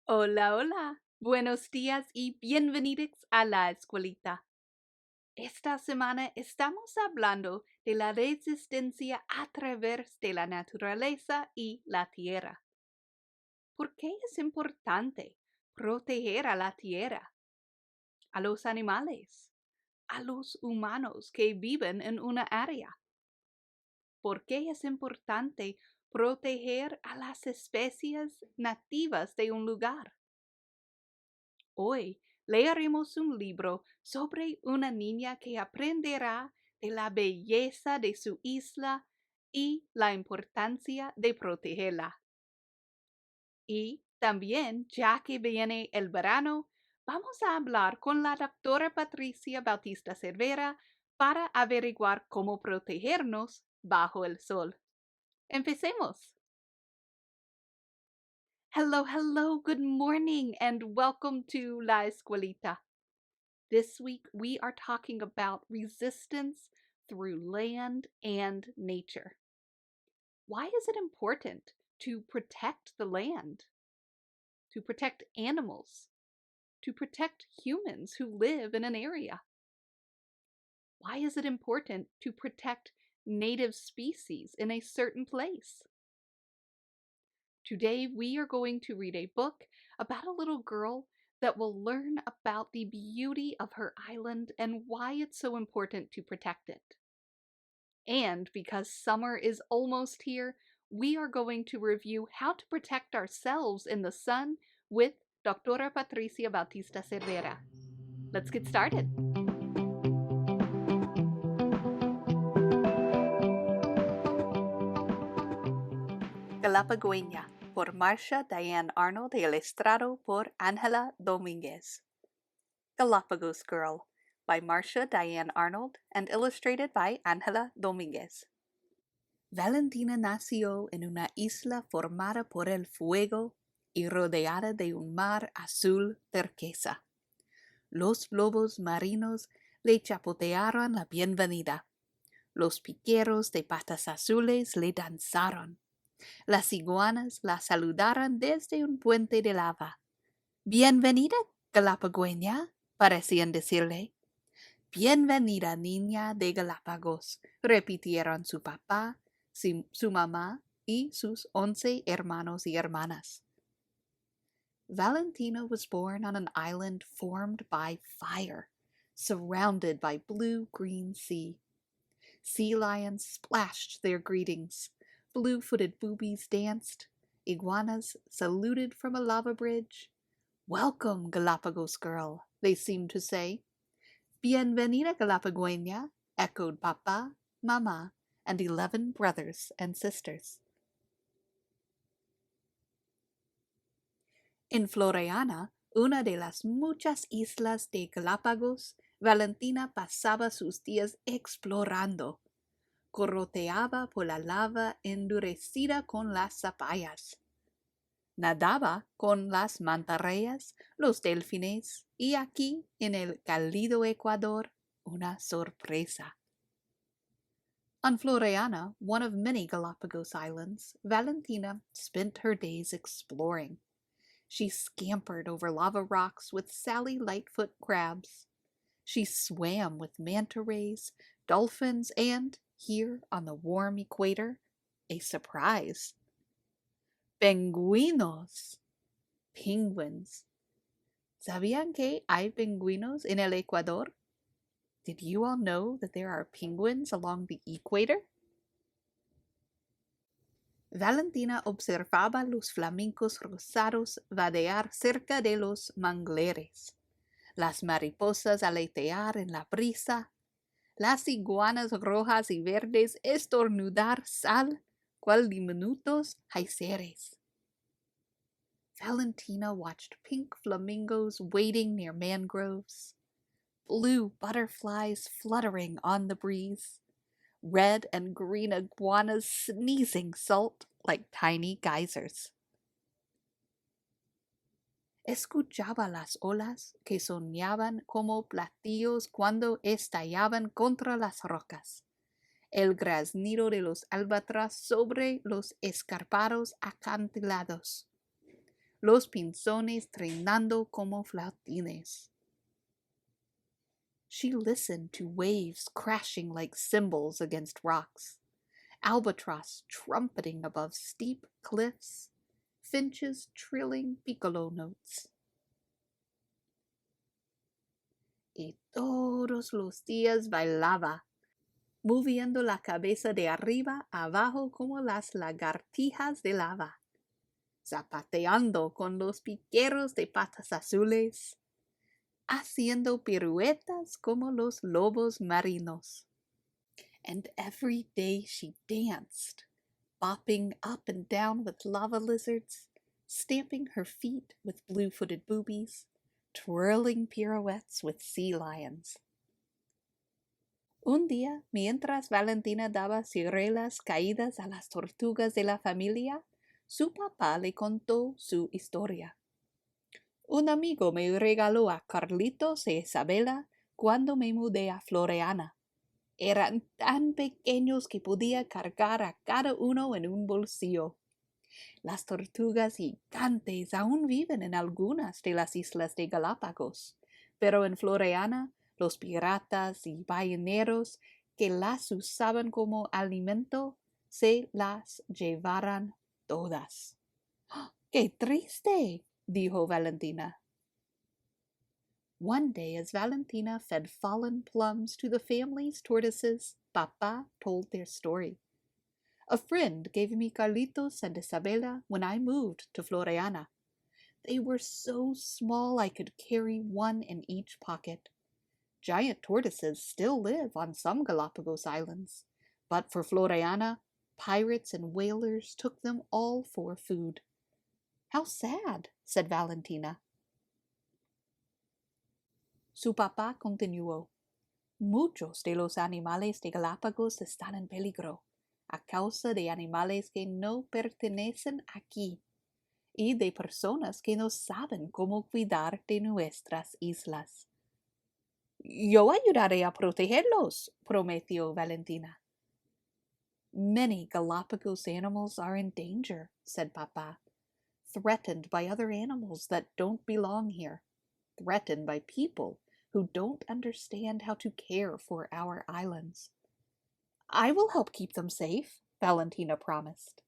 Hola, hola. Buenos días y bienvenidos a la Escuelita. Esta semana estamos hablando de la resistencia a través de la naturaleza y la tierra. ¿Por qué es importante proteger a la tierra, a los animales, a los humanos que viven en una área? ¿Por qué es importante proteger a las especies nativas de un lugar? Hoy leeremos un libro sobre una niña que aprenderá de la belleza de su isla y la importancia de protegerla. Y también, ya que viene el verano, vamos a hablar con la doctora Patricia Bautista Cervera para averiguar cómo protegernos bajo el sol. Empecemos. Hello, good morning, and welcome to La Escuelita. This week, we are talking about resistance through land and nature. Why is it important to protect the land, to protect animals, to protect humans who live in an area? Why is it important to protect native species in a certain place? Today, we are going to read a book about a little girl that will learn about the beauty of her island and why it's so important to protect it. And because summer is almost here, we are going to review how to protect ourselves in the sun with Doctora Patricia Bautista Cervera. Let's get started. Galapagueña, por Marcia Diane Arnold y ilustrado por Ángela Domínguez. Galapagos Girl, by Marcia Diane Arnold and illustrated by Ángela Domínguez. Valentina nació en una isla formada por el fuego y rodeada de un mar azul turquesa. Los lobos marinos le chapotearon la bienvenida. Los piqueros de patas azules le danzaron. Las iguanas la saludaron desde un puente de lava. «Bienvenida, Galapagueña», parecían decirle. «Bienvenida, niña de Galápagos», repitieron su papá, su mamá y sus 11 hermanos y hermanas. Valentina was born on an island formed by fire, surrounded by blue-green sea. Sea lions splashed their greetings, blue-footed boobies danced, iguanas saluted from a lava bridge. «Welcome, Galapagos girl», they seemed to say. «Bienvenida, Galapagueña», echoed Papa, Mama, and 11 brothers and sisters. En Floreana, una de las muchas islas de Galápagos, Valentina pasaba sus días explorando. Corroteaba por la lava endurecida con las zapallas. Nadaba con las mantarrayas, los delfines, y aquí, en el cálido Ecuador, una sorpresa. On Floreana, one of many Galapagos islands, Valentina spent her days exploring. She scampered over lava rocks with Sally Lightfoot crabs. She swam with manta rays, dolphins, and, here on the warm equator, a surprise. Pingüinos. Penguins. ¿Sabían que hay pingüinos en el Ecuador? Did you all know that there are penguins along the equator? Valentina observaba los flamencos rosados vadear cerca de los manglares, las mariposas aletear en la brisa, las iguanas rojas y verdes estornudar sal, cual diminutos jaiceres. Valentina watched pink flamingos wading near mangroves, blue butterflies fluttering on the breeze, red and green iguanas sneezing salt like tiny geysers. Escuchaba las olas que soñaban como platillos cuando estallaban contra las rocas, el graznido de los albatros sobre los escarpados acantilados. los pinzones trinando como flautines. She listened to waves crashing like cymbals against rocks, albatross trumpeting above steep cliffs, finches trilling piccolo notes. Y todos los días bailaba, moviendo la cabeza de arriba a abajo como las lagartijas de lava, zapateando con los piqueros de patas azules, haciendo piruetas como los lobos marinos. And every day she danced, bopping up and down with lava lizards, stamping her feet with blue-footed boobies, twirling pirouettes with sea lions. Un día, mientras Valentina daba ciruelas caídas a las tortugas de la familia, su papá le contó su historia. Un amigo me regaló a Carlitos e Isabela cuando me mudé a Floreana. Eran tan pequeños que podía cargar a cada uno en un bolsillo. Las tortugas gigantes aún viven en algunas de las islas de Galápagos, pero en Floreana los piratas y balleneros que las usaban como alimento se las llevaran todas. ¡Qué triste!, dijo Valentina. One day, as Valentina fed fallen plums to the family's tortoises, Papa told their story. A friend gave me Carlitos and Isabela when I moved to Floreana. They were so small I could carry one in each pocket. Giant tortoises still live on some Galapagos islands, but for Floreana, pirates and whalers took them all for food. How sad, said Valentina. Su papá continuó. Muchos de los animales de Galápagos están en peligro a causa de animales que no pertenecen aquí y de personas que no saben cómo cuidar de nuestras islas. Yo ayudaré a protegerlos, prometió Valentina. Many Galapagos animals are in danger, said Papa, threatened by other animals that don't belong here, threatened by people who don't understand how to care for our islands. I will help keep them safe, Valentina promised.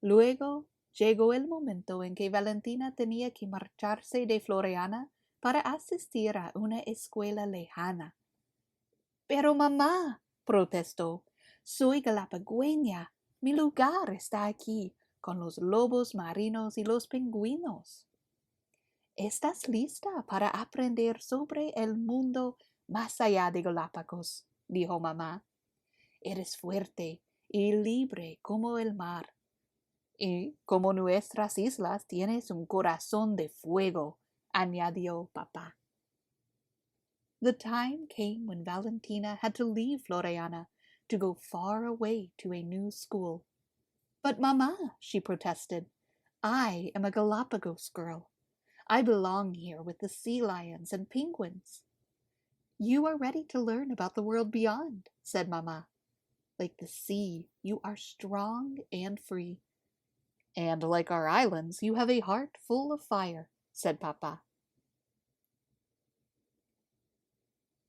Luego llegó el momento en que Valentina tenía que marcharse de Floreana para asistir a una escuela lejana. Pero mamá, protestó, soy galapagueña. Mi lugar está aquí, con los lobos marinos y los pingüinos. ¿Estás lista para aprender sobre el mundo más allá de Galápagos?, dijo mamá. Eres fuerte y libre como el mar. Y como nuestras islas tienes un corazón de fuego, añadió papá. The time came when Valentina had to leave Floreana to go far away to a new school. But mamá, she protested, I am a Galapagos girl. I belong here with the sea lions and penguins. You are ready to learn about the world beyond, said mamá. Like the sea, you are strong and free. And like our islands, you have a heart full of fire, said papá.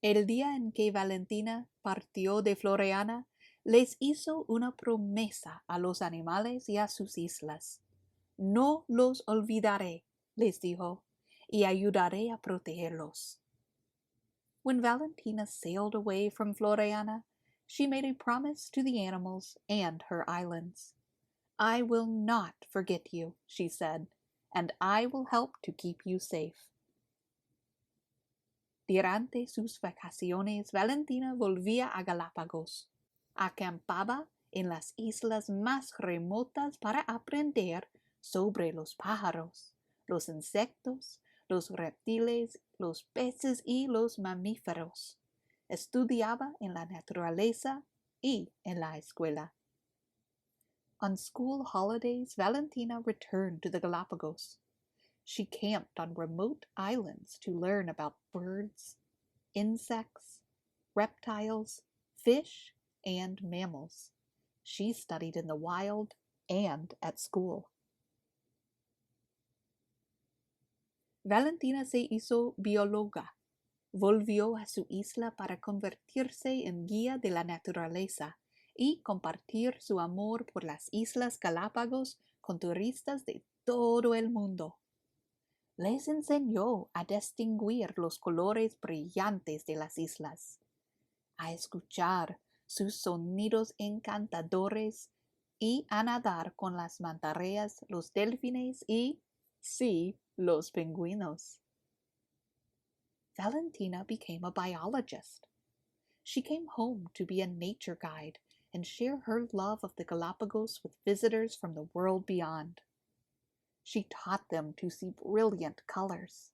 El día en que Valentina partió de Floreana, les hizo una promesa a los animales y a sus islas. No los olvidaré, les dijo, y ayudaré a protegerlos. When Valentina sailed away from Floreana, she made a promise to the animals and her islands. I will not forget you, she said, and I will help to keep you safe. Durante sus vacaciones, Valentina volvía a Galápagos. Acampaba en las islas más remotas para aprender sobre los pájaros, los insectos, los reptiles, los peces y los mamíferos. Estudiaba en la naturaleza y en la escuela. On school holidays, Valentina returned to the Galapagos. She camped on remote islands to learn about birds, insects, reptiles, fish, and mammals. She studied in the wild and at school. Valentina se hizo bióloga. Volvió a su isla para convertirse en guía de la naturaleza y compartir su amor por las Islas Galápagos con turistas de todo el mundo. Les enseñó a distinguir los colores brillantes de las islas, a escuchar sus sonidos encantadores y a nadar con las mantarrayas, los delfines y, sí, los pingüinos. Valentina became a biologist. She came home to be a nature guide and share her love of the Galapagos with visitors from the world beyond. She taught them to see brilliant colors,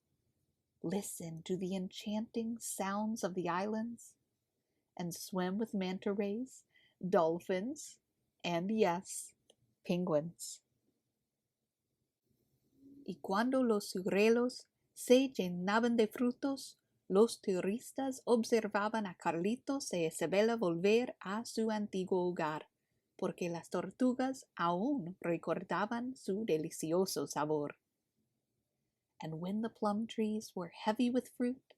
listen to the enchanting sounds of the islands, and swim with manta rays, dolphins, and yes, penguins. Y cuando los ciruelos se llenaban de frutos, los turistas observaban a Carlitos e Isabela volver a su antiguo hogar, porque las tortugas aún recordaban su delicioso sabor. And when the plum trees were heavy with fruit,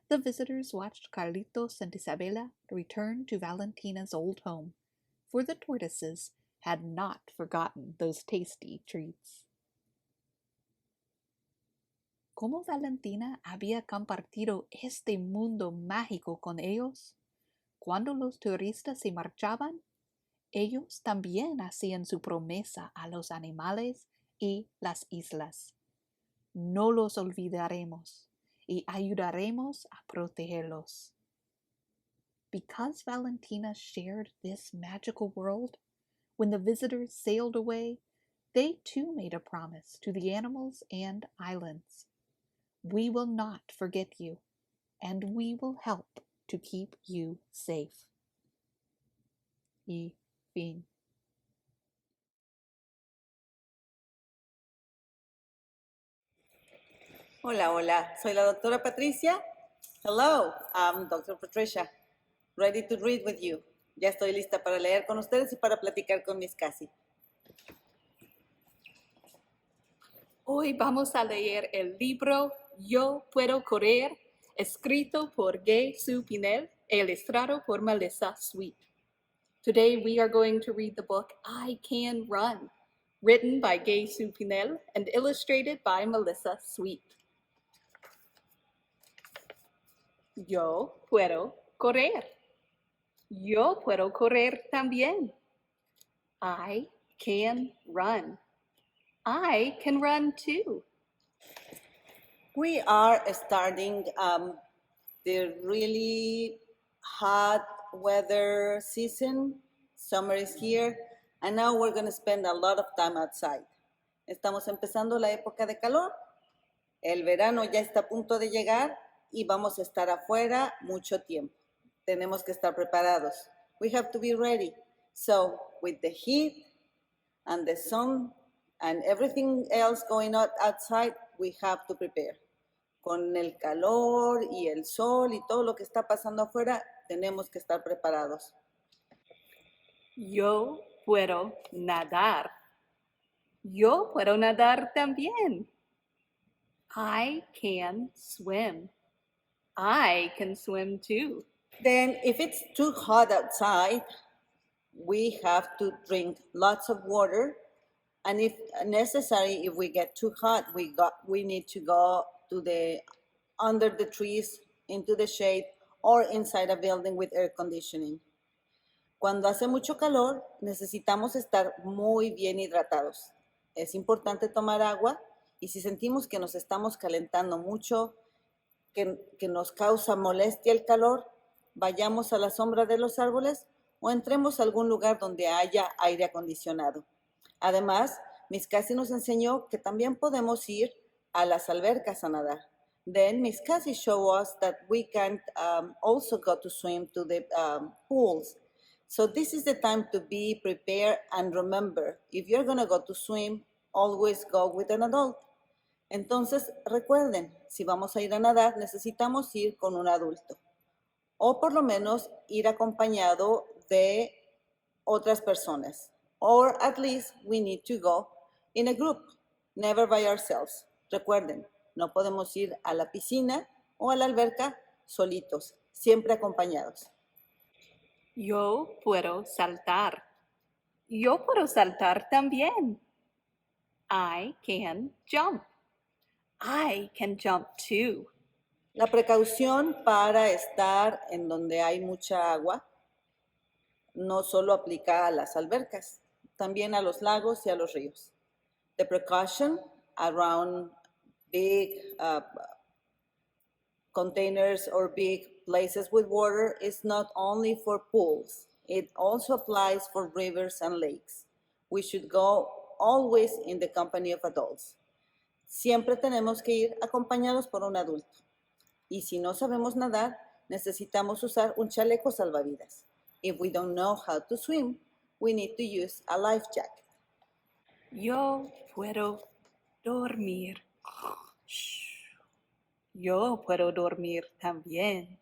the visitors watched Carlitos and Isabela return to Valentina's old home, for the tortoises had not forgotten those tasty treats. ¿Cómo Valentina había compartido este mundo mágico con ellos? Cuando los turistas se marchaban, ellos también hacían su promesa a los animales y las islas. No los olvidaremos y ayudaremos a protegerlos. Because Valentina shared this magical world, when the visitors sailed away, they too made a promise to the animals and islands. We will not forget you, and we will help to keep you safe. Y fin. Hola, hola, soy la doctora Patricia. Hello, I'm Dr. Patricia, ready to read with you. Ya estoy lista para leer con ustedes y para platicar con mis casi. Hoy vamos a leer el libro Yo Puedo Correr, escrito por Gay Sue Pinel e ilustrado por Melissa Sweet. Today we are going to read the book I Can Run, written by Gay Sue Pinel and illustrated by Melissa Sweet. Yo puedo correr. Yo puedo correr también. I can run. I can run too. We are starting the really hot weather season. Summer is here, and now we're going to spend a lot of time outside. Estamos empezando la época de calor. El verano ya está a punto de llegar y vamos a estar afuera mucho tiempo. Tenemos que estar preparados. We have to be ready. So, with the heat and the sun and everything else going on outside, we have to prepare. Con el calor y el sol y todo lo que está pasando afuera, tenemos que estar preparados. Yo puedo nadar. Yo puedo nadar también. I can swim. I can swim too. Then, if it's too hot outside, we have to drink lots of water. And if necessary, if we get too hot, we need to go to under the trees, into the shade, or inside a building with air conditioning. Cuando hace mucho calor, necesitamos estar muy bien hidratados. Es importante tomar agua y si sentimos que nos estamos calentando mucho, que nos causa molestia el calor, vayamos a la sombra de los árboles o entremos a algún lugar donde haya aire acondicionado. Además, Miss Cassie nos enseñó que también podemos ir a las albercas a nadar. Then Miss Cassie showed us that we can also go to swim to the pools. So this is the time to be prepared and remember, if you're going to go to swim, always go with an adult. Entonces, recuerden, si vamos a ir a nadar, necesitamos ir con un adulto. O por lo menos ir acompañado de otras personas. Or at least we need to go in a group, never by ourselves. Recuerden, No podemos ir a la piscina o a la alberca solitos, siempre acompañados. Yo puedo saltar. Yo puedo saltar también. I can jump. I can jump too. La precaución para estar en donde hay mucha agua no solo aplica a las albercas, también a los lagos y a los ríos. The precaution around big containers or big places with water is not only for pools, it also applies for rivers and lakes. We should go always in the company of adults. Siempre tenemos que ir acompañados por un adulto. Y si no sabemos nadar, necesitamos usar un chaleco salvavidas. If we don't know how to swim, we need to use a life jacket. Yo puedo dormir. Yo puedo dormir también.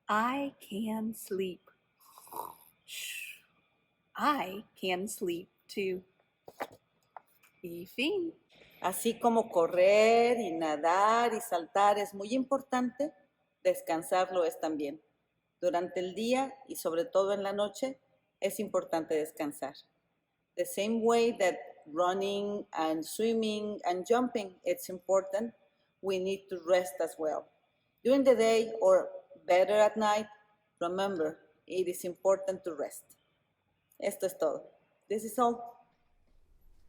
I can sleep. I can sleep too. Y fin. Así como correr y nadar y saltar es muy importante, descansarlo es también. Durante el día y sobre todo en la noche es importante descansar. The same way that running and swimming and jumping it's important, we need to rest as well. During the day or better at night, remember, it is important to rest. Esto es todo. This is all.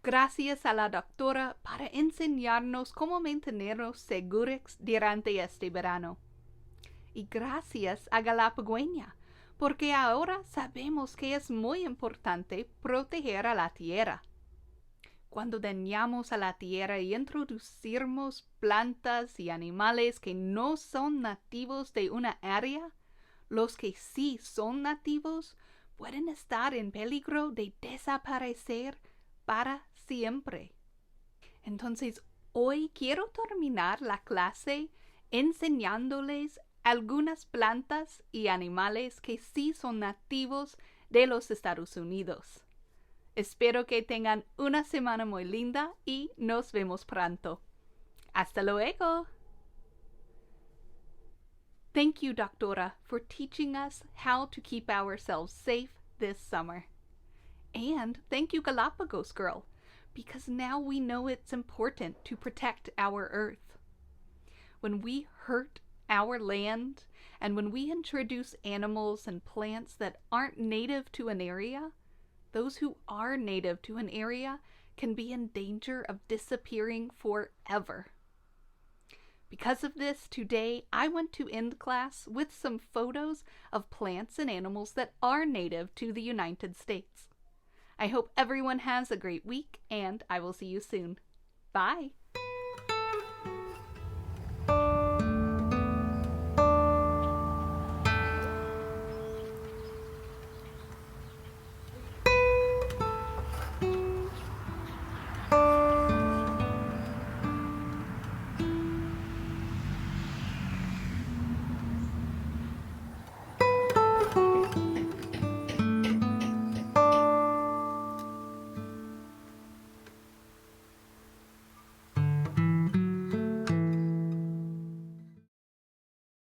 Gracias a la doctora para enseñarnos cómo mantenernos seguros durante este verano. Y gracias a Galapagueña, porque ahora sabemos que es muy importante proteger a la tierra. Cuando dañamos a la tierra y introducimos plantas y animales que no son nativos de una área, los que sí son nativos pueden estar en peligro de desaparecer para siempre. Entonces, hoy quiero terminar la clase enseñándoles algunas plantas y animales que sí son nativos de los Estados Unidos. Espero que tengan una semana muy linda y nos vemos pronto. Hasta luego! Thank you, Doctora, for teaching us how to keep ourselves safe this summer. And thank you, Galapagos Girl, because now we know it's important to protect our Earth. When we hurt our land, and when we introduce animals and plants that aren't native to an area, those who are native to an area can be in danger of disappearing forever. Because of this, today I want to end class with some photos of plants and animals that are native to the United States. I hope everyone has a great week, and I will see you soon. Bye!